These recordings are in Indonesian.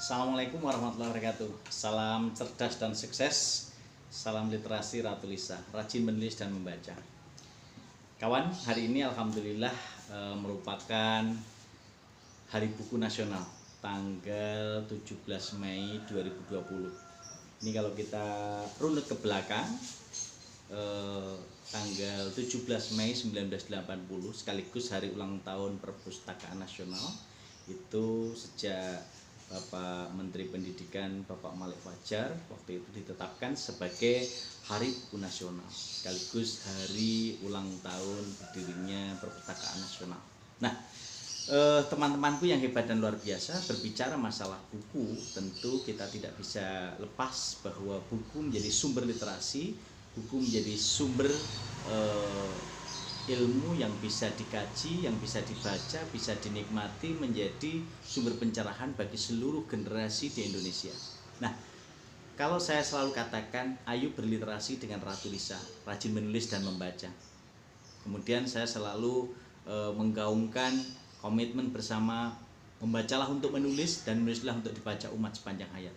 Assalamualaikum warahmatullahi wabarakatuh. Salam cerdas dan sukses. Salam literasi Ratu Lisa, rajin menulis dan membaca. Kawan, hari ini alhamdulillah merupakan Hari Buku Nasional, tanggal 17 Mei 2020. Ini kalau kita runut ke belakang, tanggal 17 Mei 1980 sekaligus hari ulang tahun Perpustakaan Nasional. Itu sejak Bapak Menteri Pendidikan Bapak Malik Fajar waktu itu ditetapkan sebagai Hari Buku Nasional sekaligus hari ulang tahun berdirinya Perpustakaan Nasional. Nah, teman-temanku yang hebat dan luar biasa, berbicara masalah buku, tentu kita tidak bisa lepas bahwa buku menjadi sumber literasi, buku menjadi sumber ilmu yang bisa dikaji, yang bisa dibaca, bisa dinikmati, menjadi sumber pencerahan bagi seluruh generasi di Indonesia. Nah, kalau saya selalu katakan, ayo berliterasi dengan Ratu Lisa, rajin menulis dan membaca. Kemudian saya selalu menggaungkan komitmen bersama, membacalah untuk menulis dan menulislah untuk dibaca umat sepanjang hayat.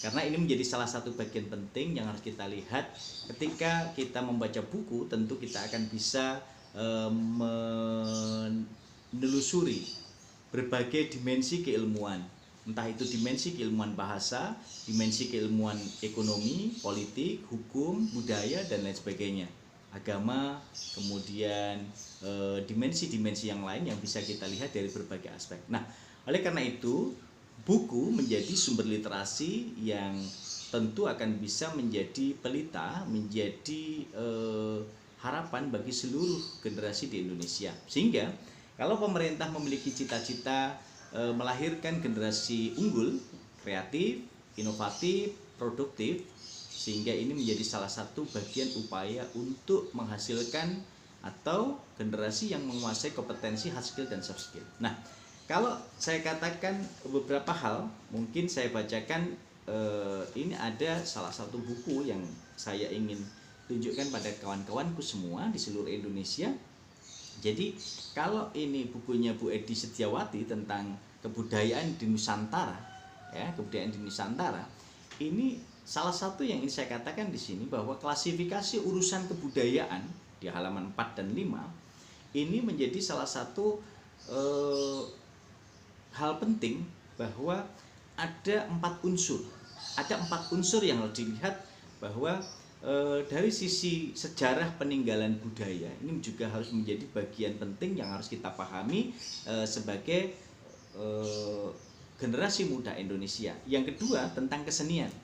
Karena ini menjadi salah satu bagian penting yang harus kita lihat ketika kita membaca buku. Tentu kita akan bisa menelusuri berbagai dimensi keilmuan, entah itu dimensi keilmuan bahasa, dimensi keilmuan ekonomi, politik, hukum, budaya, dan lain sebagainya, agama, kemudian dimensi-dimensi yang lain yang bisa kita lihat dari berbagai aspek. Nah, oleh karena itu buku menjadi sumber literasi yang tentu akan bisa menjadi pelita, menjadi harapan bagi seluruh generasi di Indonesia. Sehingga kalau pemerintah memiliki cita-cita melahirkan generasi unggul, kreatif, inovatif, produktif, sehingga ini menjadi salah satu bagian upaya untuk menghasilkan atau generasi yang menguasai kompetensi hard skill dan soft skill. Nah, kalau saya katakan beberapa hal, mungkin saya bacakan ini ada salah satu buku yang saya ingin tunjukkan pada kawan-kawanku semua di seluruh Indonesia. Jadi kalau ini bukunya Bu Edi Setiawati tentang kebudayaan di Nusantara, ya, kebudayaan di Nusantara, ini salah satu yang ingin saya katakan di sini bahwa klasifikasi urusan kebudayaan di halaman 4 dan 5 ini menjadi salah satu hal penting bahwa ada 4 unsur. Ada 4 unsur yang harus dilihat bahwa dari sisi sejarah peninggalan budaya ini juga harus menjadi bagian penting yang harus kita pahami sebagai generasi muda Indonesia. Yang kedua tentang kesenian.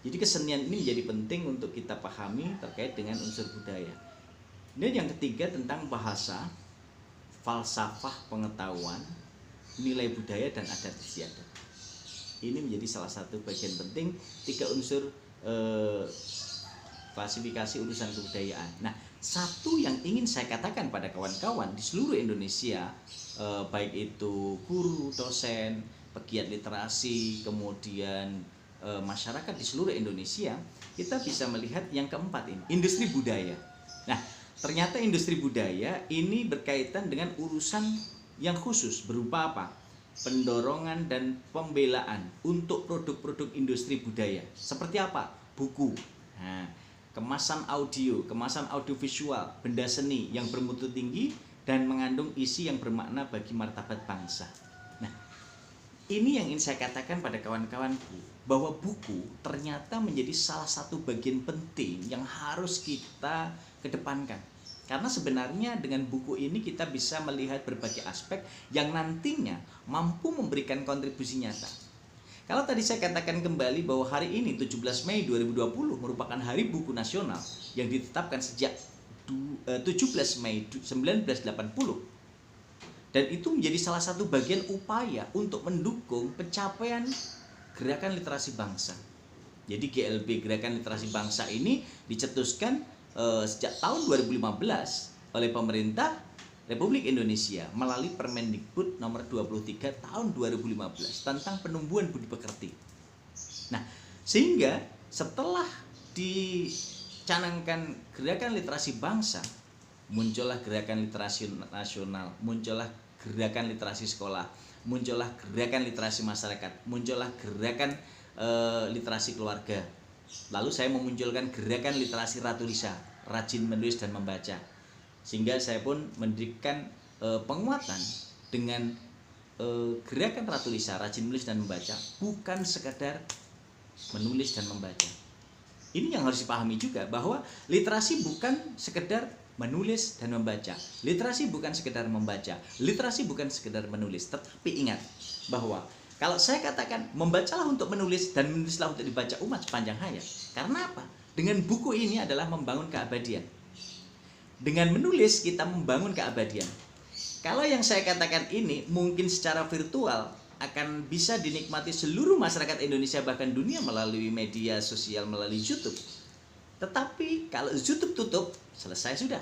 Jadi kesenian ini menjadi penting untuk kita pahami terkait dengan unsur budaya. Dan yang ketiga tentang bahasa, falsafah pengetahuan, nilai budaya dan adat istiadat. Ini menjadi salah satu bagian penting 3 unsur klasifikasi urusan kebudayaan. Nah, satu yang ingin saya katakan pada kawan-kawan di seluruh Indonesia, baik itu guru, dosen, pegiat literasi, kemudian masyarakat di seluruh Indonesia, kita bisa melihat yang keempat ini, industri budaya. Nah, ternyata industri budaya ini berkaitan dengan urusan yang khusus berupa apa? Pendorongan dan pembelaan untuk produk-produk industri budaya. Seperti apa? Buku. Nah, kemasan audiovisual, benda seni yang bermutu tinggi dan mengandung isi yang bermakna bagi martabat bangsa. Nah, ini yang ingin saya katakan pada kawan-kawanku, bahwa buku ternyata menjadi salah satu bagian penting yang harus kita kedepankan. Karena sebenarnya dengan buku ini kita bisa melihat berbagai aspek yang nantinya mampu memberikan kontribusi nyata. Kalau tadi saya katakan kembali bahwa hari ini 17 Mei 2020 merupakan Hari Buku Nasional yang ditetapkan sejak 17 Mei 1980. Dan itu menjadi salah satu bagian upaya untuk mendukung pencapaian Gerakan Literasi Bangsa. Jadi GLB, Gerakan Literasi Bangsa ini dicetuskan sejak tahun 2015 oleh pemerintah Republik Indonesia melalui Permendikbud nomor 23 tahun 2015 tentang penumbuhan budi pekerti. Nah, sehingga setelah dicanangkan Gerakan Literasi Bangsa, muncullah Gerakan Literasi Nasional, muncullah Gerakan Literasi Sekolah, muncullah gerakan literasi masyarakat, muncullah gerakan literasi keluarga. Lalu saya memunculkan gerakan literasi Ratu Lisa, rajin menulis dan membaca. Sehingga saya pun mendirikan penguatan dengan gerakan Ratu Lisa, rajin menulis dan membaca, bukan sekadar menulis dan membaca. Ini yang harus dipahami juga, bahwa literasi bukan sekedar menulis dan membaca. Literasi bukan sekedar membaca, literasi bukan sekedar menulis. Tetapi ingat bahwa kalau saya katakan membacalah untuk menulis dan menulislah untuk dibaca umat sepanjang hayat. Karena apa? Dengan buku ini adalah membangun keabadian. Dengan menulis kita membangun keabadian. Kalau yang saya katakan ini mungkin secara virtual akan bisa dinikmati seluruh masyarakat Indonesia bahkan dunia melalui media sosial, melalui YouTube. Tetapi kalau YouTube tutup, selesai sudah.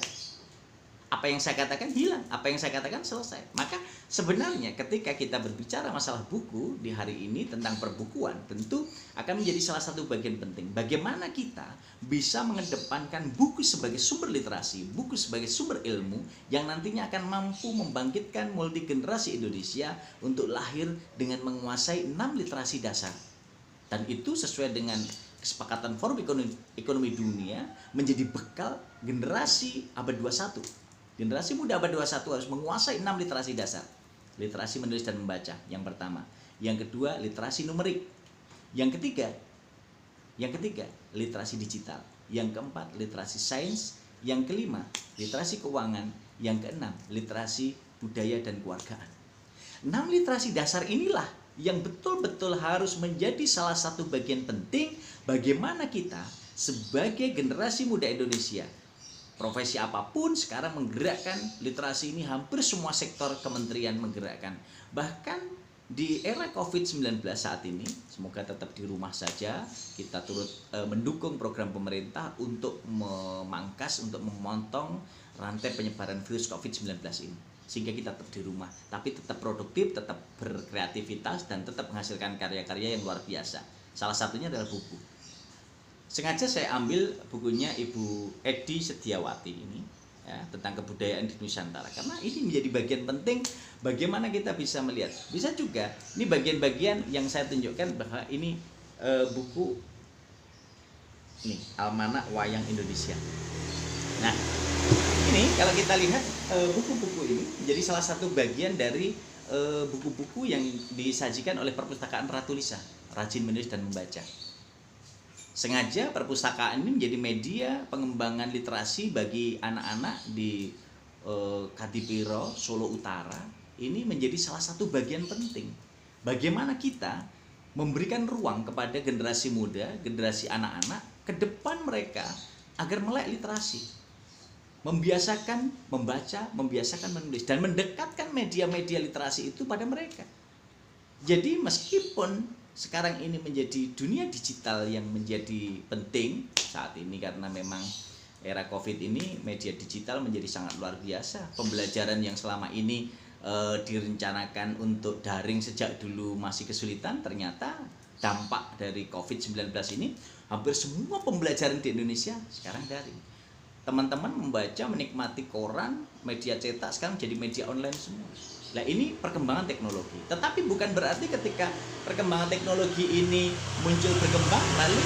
Apa yang saya katakan hilang, apa yang saya katakan selesai. Maka sebenarnya ketika kita berbicara masalah buku di hari ini tentang perbukuan, tentu akan menjadi salah satu bagian penting. Bagaimana kita bisa mengedepankan buku sebagai sumber literasi, buku sebagai sumber ilmu yang nantinya akan mampu membangkitkan multi generasi Indonesia untuk lahir dengan menguasai 6 literasi dasar. Dan itu sesuai dengan kesepakatan Forum Ekonomi Dunia menjadi bekal generasi abad 21. Generasi muda abad 21 harus menguasai 6 literasi dasar. Literasi menulis dan membaca, yang pertama. Yang kedua, literasi numerik. Yang ketiga, literasi digital. Yang keempat, literasi sains. Yang kelima, literasi keuangan. Yang keenam, literasi budaya dan keluargaan. 6 literasi dasar inilah yang betul-betul harus menjadi salah satu bagian penting bagaimana kita sebagai generasi muda Indonesia, profesi apapun sekarang menggerakkan literasi ini. Hampir semua sektor kementerian menggerakkan. Bahkan di era COVID-19 saat ini, semoga tetap di rumah saja, kita turut mendukung program pemerintah untuk memangkas, untuk memotong rantai penyebaran virus COVID-19 ini. Sehingga kita tetap di rumah, tapi tetap produktif, tetap berkreativitas, dan tetap menghasilkan karya-karya yang luar biasa. Salah satunya adalah buku. Sengaja saya ambil bukunya Ibu Edi Setiawati ini, ya, tentang kebudayaan di Nusantara, karena ini menjadi bagian penting bagaimana kita bisa melihat. Bisa juga ini bagian-bagian yang saya tunjukkan bahwa ini buku ini Almanak Wayang Indonesia. Nah, ini kalau kita lihat buku-buku ini menjadi salah satu bagian dari buku-buku yang disajikan oleh perpustakaan Ratu Lisa, rajin menulis dan membaca. Sengaja perpustakaan ini menjadi media pengembangan literasi bagi anak-anak di Kadipiro, Solo Utara. Ini menjadi salah satu bagian penting. Bagaimana kita memberikan ruang kepada generasi muda, generasi anak-anak ke depan mereka agar melek literasi, membiasakan membaca, membiasakan menulis, dan mendekatkan media-media literasi itu pada mereka. Jadi meskipun sekarang ini menjadi dunia digital yang menjadi penting saat ini, karena memang era COVID ini media digital menjadi sangat luar biasa. Pembelajaran yang selama ini direncanakan untuk daring sejak dulu masih kesulitan, ternyata dampak dari COVID-19 ini hampir semua pembelajaran di Indonesia sekarang daring. Teman-teman membaca, menikmati koran, media cetak, sekarang jadi media online semua. Nah, ini perkembangan teknologi. Tetapi bukan berarti ketika perkembangan teknologi ini muncul berkembang lalu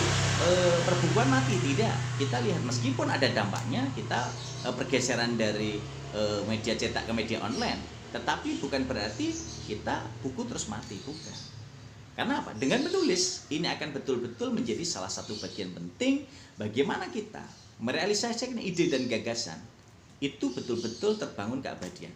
perbukuan mati. Tidak. Kita lihat meskipun ada dampaknya, kita pergeseran dari media cetak ke media online. Tetapi bukan berarti kita buku terus mati, bukan. Karena apa? Dengan menulis ini akan betul-betul menjadi salah satu bagian penting bagaimana kita merealisasikan ide dan gagasan itu betul-betul terbangun keabadian.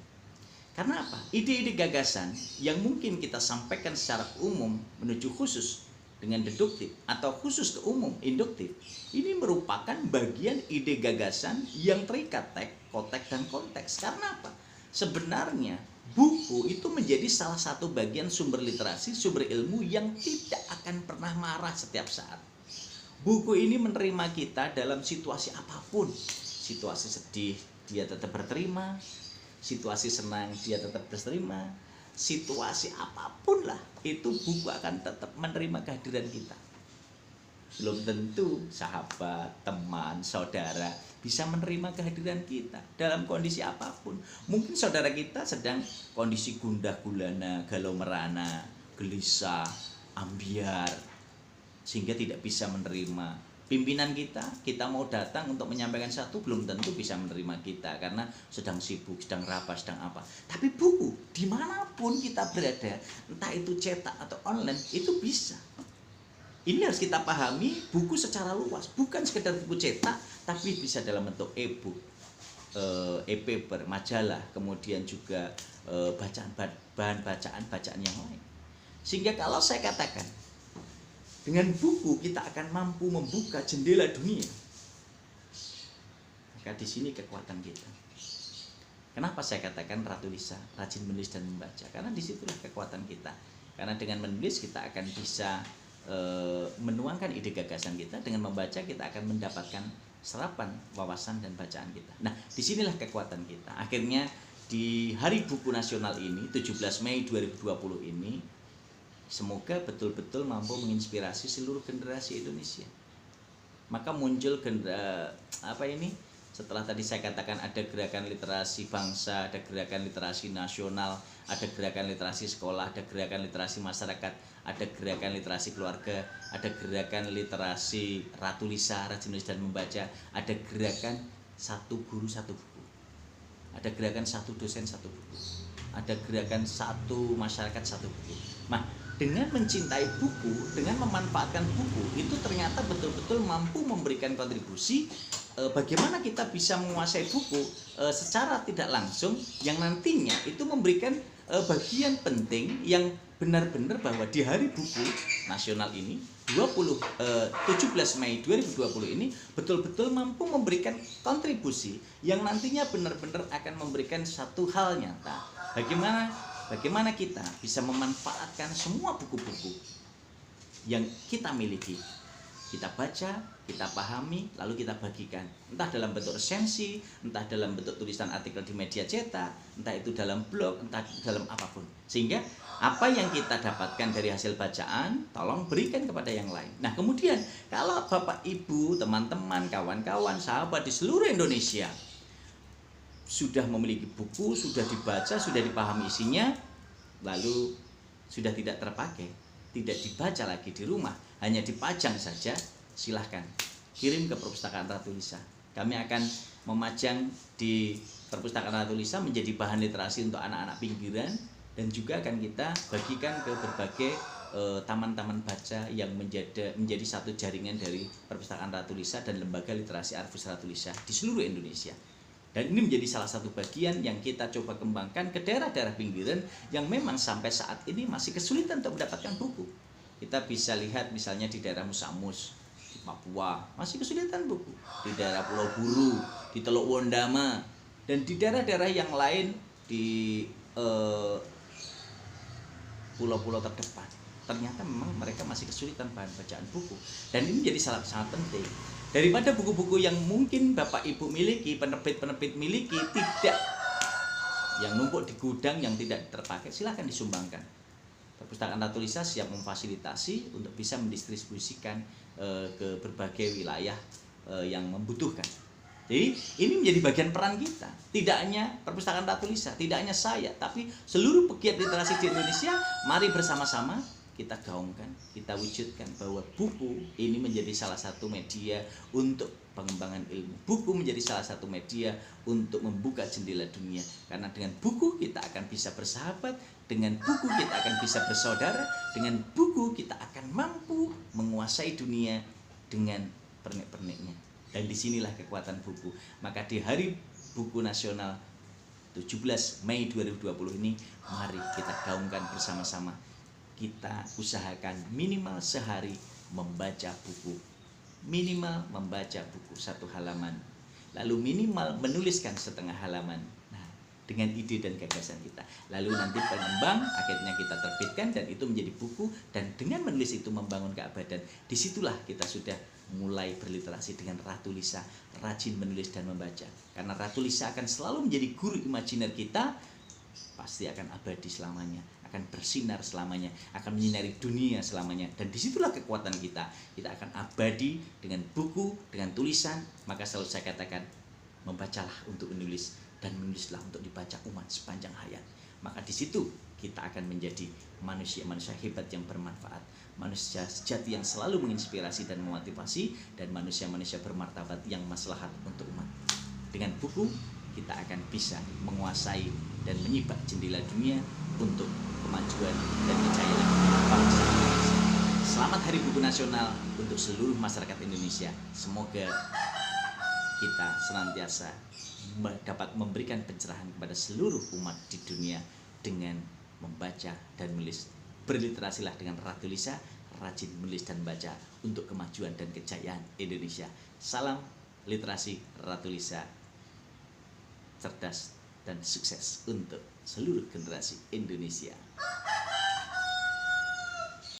Karena apa? Ide-ide gagasan yang mungkin kita sampaikan secara umum menuju khusus dengan deduktif atau khusus ke umum induktif, ini merupakan bagian ide gagasan yang terikat konteks dan konteks. Karena apa? Sebenarnya buku itu menjadi salah satu bagian sumber literasi, sumber ilmu yang tidak akan pernah marah setiap saat. Buku ini menerima kita dalam situasi apapun. Situasi sedih, dia tetap berterima. Situasi senang, dia tetap berterima. Situasi apapun lah, itu buku akan tetap menerima kehadiran kita. belum tentu sahabat, teman, saudara bisa menerima kehadiran kita dalam kondisi apapun. Mungkin saudara kita sedang kondisi gundah gulana, galau merana, gelisah, ambiar, sehingga tidak bisa menerima pimpinan kita mau datang untuk menyampaikan satu, belum tentu bisa menerima kita karena sedang sibuk, sedang rapat, sedang apa. Tapi buku, dimanapun kita berada, entah itu cetak atau online, itu bisa. Ini harus kita pahami, buku secara luas, bukan sekedar buku cetak, tapi bisa dalam bentuk e-book, e-paper, majalah, kemudian juga bahan bacaan yang lain. Sehingga kalau saya katakan, dengan buku kita akan mampu membuka jendela dunia. Maka di sini kekuatan kita. Kenapa saya katakan Ratu Lisa rajin menulis dan membaca? Karena disitulah kekuatan kita. Karena dengan menulis kita akan bisa menuangkan ide gagasan kita. Dengan membaca kita akan mendapatkan serapan wawasan dan bacaan kita. Nah, disinilah kekuatan kita. Akhirnya di Hari Buku Nasional ini, 17 Mei 2020 ini, semoga betul-betul mampu menginspirasi seluruh generasi Indonesia. Maka muncul setelah tadi saya katakan ada gerakan literasi bangsa, ada gerakan literasi nasional, ada gerakan literasi sekolah, ada gerakan literasi masyarakat, ada gerakan literasi keluarga, ada gerakan literasi Ratu Lisa, rajin menulis dan membaca, ada gerakan satu guru satu buku, ada gerakan satu dosen satu buku, ada gerakan satu masyarakat satu buku. Nah, dengan mencintai buku, dengan memanfaatkan buku, itu ternyata betul-betul mampu memberikan kontribusi bagaimana kita bisa menguasai buku secara tidak langsung, yang nantinya itu memberikan bagian penting yang benar-benar bahwa di Hari Buku Nasional ini 17 Mei 2020 ini betul-betul mampu memberikan kontribusi yang nantinya benar-benar akan memberikan satu hal nyata. Bagaimana kita bisa memanfaatkan semua buku-buku yang kita miliki, kita baca, kita pahami, lalu kita bagikan, entah dalam bentuk resensi, entah dalam bentuk tulisan artikel di media cetak, entah itu dalam blog, entah dalam apapun. Sehingga apa yang kita dapatkan dari hasil bacaan, tolong berikan kepada yang lain. Nah, kemudian kalau Bapak Ibu, teman-teman, kawan-kawan, sahabat di seluruh Indonesia sudah memiliki buku, sudah dibaca, sudah dipahami isinya, lalu sudah tidak terpakai, tidak dibaca lagi di rumah, hanya dipajang saja, silahkan kirim ke Perpustakaan Ratu Lisa. Kami akan memajang di Perpustakaan Ratu Lisa menjadi bahan literasi untuk anak-anak pinggiran, dan juga akan kita bagikan ke berbagai taman-taman baca yang menjadi satu jaringan dari Perpustakaan Ratu Lisa dan Lembaga Literasi Arfus Ratu Lisa di seluruh Indonesia. Dan ini menjadi salah satu bagian yang kita coba kembangkan ke daerah-daerah pinggiran yang memang sampai saat ini masih kesulitan untuk mendapatkan buku. Kita bisa lihat misalnya di daerah Musamus, di Papua, masih kesulitan buku. Di daerah Pulau Buru, di Teluk Wondama, dan di daerah-daerah yang lain di pulau-pulau terdepan. Ternyata memang mereka masih kesulitan bahan bacaan buku. Dan ini menjadi sangat penting. Daripada buku-buku yang mungkin Bapak Ibu miliki, penerbit-penerbit miliki, tidak, yang numpuk di gudang yang tidak terpakai, silahkan disumbangkan. Perpustakaan Ratu Lisa siap memfasilitasi untuk bisa mendistribusikan ke berbagai wilayah yang membutuhkan. Jadi ini menjadi bagian peran kita. Tidak hanya Perpustakaan Ratu Lisa, tidak hanya saya, tapi seluruh pegiat literasi di Indonesia, mari bersama-sama kita gaungkan, kita wujudkan bahwa buku ini menjadi salah satu media untuk pengembangan ilmu. Buku menjadi salah satu media untuk membuka jendela dunia. Karena dengan buku kita akan bisa bersahabat, dengan buku kita akan bisa bersaudara, dengan buku kita akan mampu menguasai dunia dengan pernik-perniknya. Dan disinilah kekuatan buku. Maka di Hari Buku Nasional 17 Mei 2020 ini, mari kita gaungkan bersama-sama. Kita usahakan minimal sehari membaca buku, minimal membaca buku 1 halaman, lalu minimal menuliskan 1/2 halaman. Nah, dengan ide dan gagasan kita, lalu nanti pengembang akhirnya kita terbitkan dan itu menjadi buku, dan dengan menulis itu membangun keabadian. Disitulah kita sudah mulai berliterasi dengan Ratu Lisa, rajin menulis dan membaca. Karena Ratu Lisa akan selalu menjadi guru imajiner kita, pasti akan abadi selamanya. akan bersinar selamanya, akan menyinari dunia selamanya. Dan disitulah kekuatan kita. Kita akan abadi dengan buku, dengan tulisan. Maka selalu saya katakan, membacalah untuk menulis, dan menulislah untuk dibaca umat sepanjang hayat. Maka di situ kita akan menjadi manusia-manusia hebat yang bermanfaat, manusia sejati yang selalu menginspirasi dan memotivasi, dan manusia-manusia bermartabat yang maslahat untuk umat. Dengan buku kita akan bisa menguasai dan menyibak jendela dunia untuk kemajuan dan kejayaan bangsa Indonesia. Selamat Hari Buku Nasional untuk seluruh masyarakat Indonesia. Semoga kita senantiasa dapat memberikan pencerahan kepada seluruh umat di dunia dengan membaca dan menulis. Berliterasilah dengan Ratu Lisa, rajin menulis dan baca untuk kemajuan dan kejayaan Indonesia. Salam literasi Ratu Lisa, cerdas dan sukses untuk seluruh generasi Indonesia.